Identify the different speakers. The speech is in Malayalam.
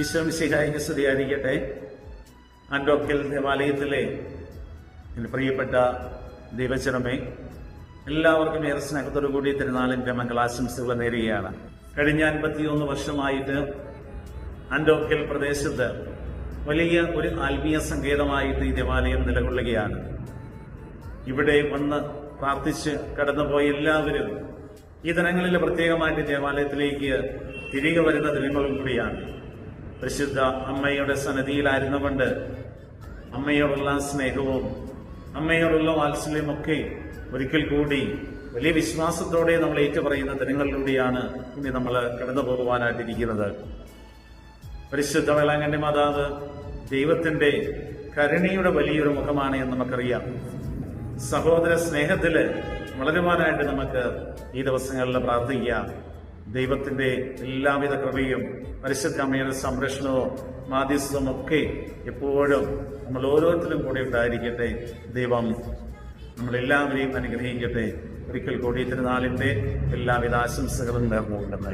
Speaker 1: ഈശോമിശിഹായിക്ക് സ്തുതിയായിരിക്കട്ടെ. ആൻഡോക്കൽ ദേവാലയത്തിലെ എൻ്റെ പ്രിയപ്പെട്ട ദൈവജനമേ, എല്ലാവർക്കും ഏറെ സ്നേഹത്തോടു കൂടി തിരുനാളിൻ്റെ മംഗളാശംസകൾ നേരുകയാണ്. കഴിഞ്ഞ 51 വർഷമായിട്ട് ആൻഡോക്കൽ പ്രദേശത്ത് വലിയ ഒരു ആത്മീയ സങ്കേതമായിട്ട് ഈ ദേവാലയം നിലകൊള്ളുകയാണ്. ഇവിടെ വന്ന് പ്രാർത്ഥിച്ച് കടന്നുപോയ എല്ലാവരും ഈ ദിനങ്ങളിൽ പ്രത്യേകമായിട്ട് ദേവാലയത്തിലേക്ക് തിരികെ വരുന്ന ദിനങ്ങളും കൂടിയാണ്. പരിശുദ്ധ അമ്മയുടെ സന്നിധിയിലായിരുന്നുകൊണ്ട് അമ്മയോടുള്ള സ്നേഹവും അമ്മയോടുള്ള വാത്സല്യമൊക്കെ ഒരിക്കൽ കൂടി വലിയ വിശ്വാസത്തോടെ നമ്മൾ ഏറ്റുപറയുന്ന ദിനങ്ങളിലൂടെയാണ് ഇനി നമ്മൾ കടന്നു പോകുവാനായിട്ടിരിക്കുന്നത്. പരിശുദ്ധ വേളാങ്കണ്ണി മാതാവ് ദൈവത്തിന്റെ കരുണയുടെ വലിയൊരു മുഖമാണ് എന്ന് നമുക്കറിയാം. സഹോദര സ്നേഹത്തില് വളരുവാനായിട്ട് നമുക്ക് ഈ ദിവസങ്ങളിൽ പ്രാർത്ഥിക്കാം. ദൈവത്തിന്റെ എല്ലാവിധ കൃപയും പരിശുദ്ധ അമ്മയുടെ സംരക്ഷണവും മാധ്യസ്ഥവും ഒക്കെ എപ്പോഴും നമ്മൾ ഓരോരുത്തരും കൂടെ ഉണ്ടായിരിക്കട്ടെ. ദൈവം നമ്മളെല്ലാവരെയും അനുഗ്രഹിക്കട്ടെ. ഒരിക്കൽ കൂടി തിരുനാളിന്റെ എല്ലാവിധ ആശംസകളും നേർന്നുകൊണ്ടെന്ന്